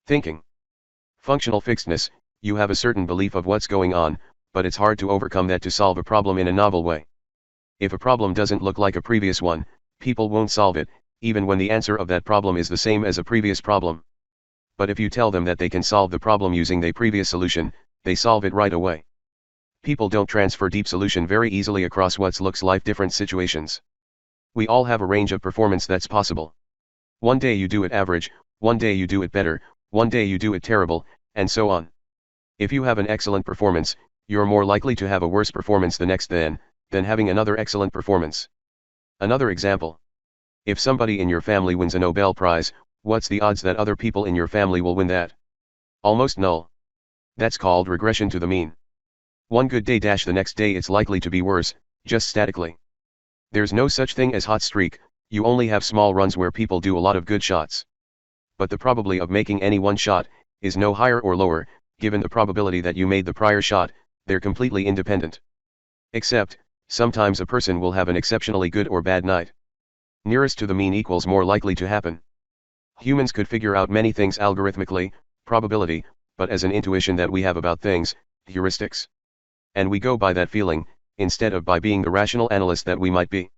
Thinking. Functional fixedness, you have a certain belief of what's going on, but it's hard to overcome that to solve a problem in a novel way. If a problem doesn't look like a previous one, people won't solve it, even when the answer of that problem is the same as a previous problem. But if you tell them that they can solve the problem using the previous solution, they solve it right away. People don't transfer deep solution very easily across what looks like different situations. We all have a range of performance that's possible. One day you do it average, one day you do it better, one day you do it terrible, and so on. If you have an excellent performance, you're more likely to have a worse performance the next than having another excellent performance. Another example. If somebody in your family wins a Nobel Prize, what's the odds that other people in your family will win that? Almost null. That's called regression to the mean. One good day the next day it's likely to be worse, just statically. There's no such thing as hot streak, you only have small runs where people do a lot of good shots. But the probability of making any one shot is no higher or lower, given the probability that you made the prior shot, they're completely independent. Except, sometimes a person will have an exceptionally good or bad night. Nearest to the mean equals more likely to happen. Humans could figure out many things algorithmically, probability, but as an intuition that we have about things, heuristics. And we go by that feeling, instead of by being the rational analyst that we might be.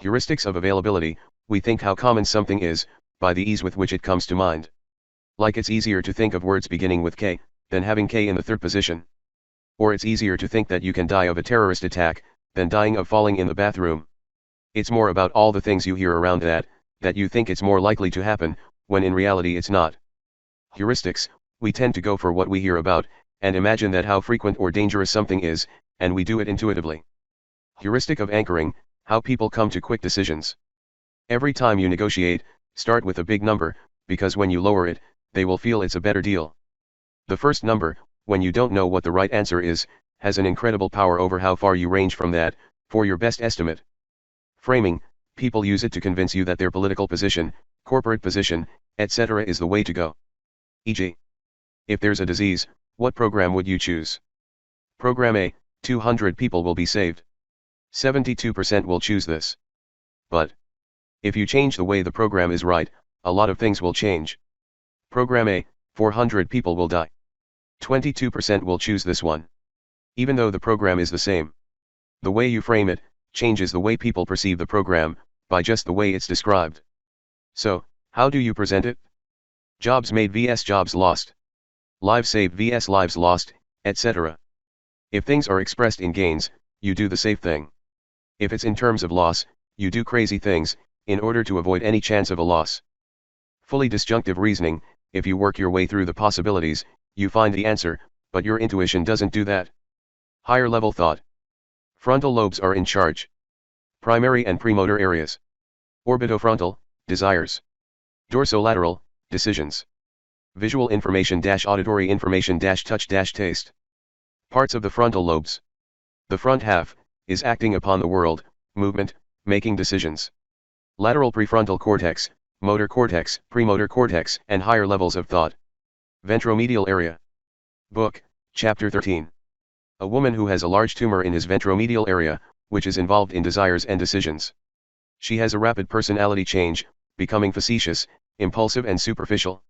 Heuristics of availability, we think how common something is, by the ease with which it comes to mind. Like it's easier to think of words beginning with K, than having K in the third position. Or it's easier to think that you can die of a terrorist attack, than dying of falling in the bathroom. It's more about all the things you hear around that you think it's more likely to happen, when in reality it's not. Heuristics, we tend to go for what we hear about, and imagine that how frequent or dangerous something is, and we do it intuitively. Heuristic of anchoring, how people come to quick decisions. Every time you negotiate, start with a big number, because when you lower it, they will feel it's a better deal. The first number, when you don't know what the right answer is, has an incredible power over how far you range from that, for your best estimate. Framing, people use it to convince you that their political position, corporate position, etc. is the way to go. E.g., if there's a disease, what program would you choose? Program A, 200 people will be saved. 72% will choose this. But if you change the way the program is right, a lot of things will change. Program A, 400 people will die. 22% will choose this one. Even though the program is the same. The way you frame it changes the way people perceive the program, by just the way it's described. So, how do you present it? Jobs made vs jobs lost. Lives saved vs lives lost, etc. If things are expressed in gains, you do the safe thing. If it's in terms of loss, you do crazy things, in order to avoid any chance of a loss. Fully disjunctive reasoning, if you work your way through the possibilities, you find the answer, but your intuition doesn't do that. Higher level thought. Frontal lobes are in charge. Primary and premotor areas. Orbitofrontal, desires. Dorsolateral, decisions. Visual information - auditory information - touch - taste. Parts of the frontal lobes. The front half is acting upon the world, movement, making decisions. Lateral prefrontal cortex, motor cortex, premotor cortex, and higher levels of thought. Ventromedial area. Book, Chapter 13. A woman who has a large tumor in his ventromedial area, which is involved in desires and decisions. She has a rapid personality change, becoming facetious, impulsive and superficial.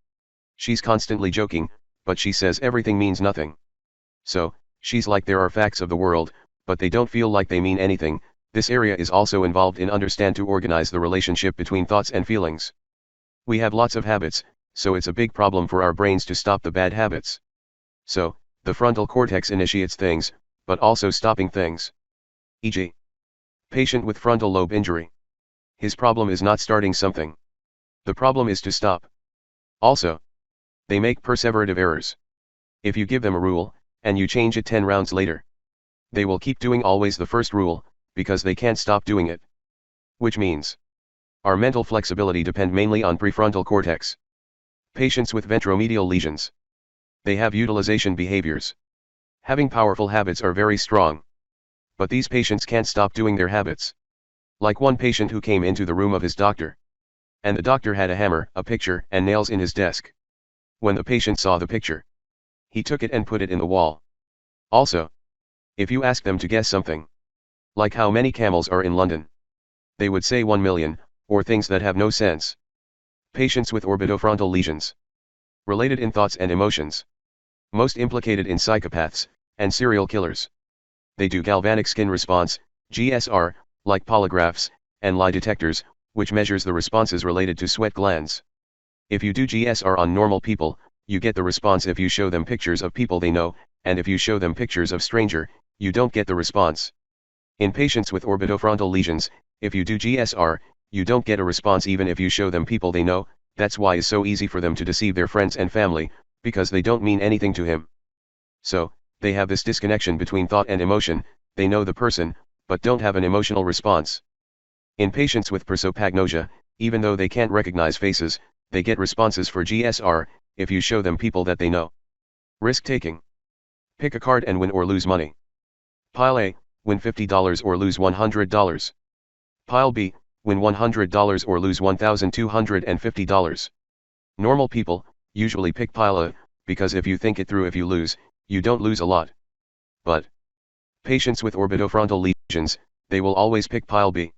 She's constantly joking, but she says everything means nothing. So, she's like there are facts of the world, but they don't feel like they mean anything. This area is also involved in understand to organize the relationship between thoughts and feelings. We have lots of habits, so it's a big problem for our brains to stop the bad habits. So, the frontal cortex initiates things, but also stopping things. E.g., patient with frontal lobe injury. His problem is not starting something. The problem is to stop. Also, they make perseverative errors. If you give them a rule, and you change it 10 rounds later, they will keep doing always the first rule, because they can't stop doing it. Which means, our mental flexibility depend mainly on prefrontal cortex. Patients with ventromedial lesions. They have utilization behaviors. Having powerful habits are very strong. But these patients can't stop doing their habits. Like one patient who came into the room of his doctor. And the doctor had a hammer, a picture, and nails in his desk. When the patient saw the picture, he took it and put it in the wall. Also, if you ask them to guess something, like how many camels are in London, they would say 1 million, or things that have no sense. Patients with orbitofrontal lesions. Related in thoughts and emotions. Most implicated in psychopaths and serial killers. They do galvanic skin response, GSR, like polygraphs, and lie detectors, which measures the responses related to sweat glands. If you do GSR on normal people, you get the response if you show them pictures of people they know, and if you show them pictures of stranger, you don't get the response. In patients with orbitofrontal lesions, if you do GSR, you don't get a response even if you show them people they know. That's why it's so easy for them to deceive their friends and family, because they don't mean anything to him. So, they have this disconnection between thought and emotion. They know the person, but don't have an emotional response. In patients with prosopagnosia, even though they can't recognize faces, they get responses for GSR, if you show them people that they know. Risk-taking. Pick a card and win or lose money. Pile A, win $50 or lose $100. Pile B, win $100 or lose $1,250. Normal people usually pick pile A, because if you think it through, if you lose, you don't lose a lot. But patients with orbitofrontal lesions, they will always pick pile B.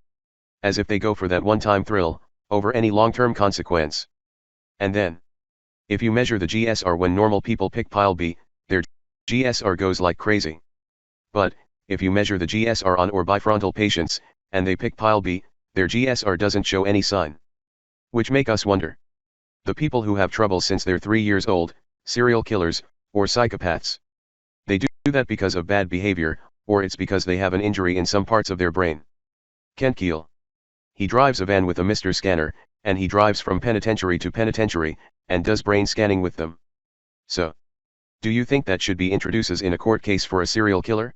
As if they go for that one-time thrill, over any long-term consequence. And then, if you measure the GSR when normal people pick pile B, their GSR goes like crazy. But, if you measure the GSR on or bifrontal patients, and they pick pile B, their GSR doesn't show any sign. Which make us wonder. The people who have trouble since they're 3 years old, serial killers, or psychopaths. They do that because of bad behavior, or it's because they have an injury in some parts of their brain. Kent Keel. He drives a van with a Mr. Scanner, and he drives from penitentiary to penitentiary, and does brain scanning with them. So, do you think that should be introduced in a court case for a serial killer?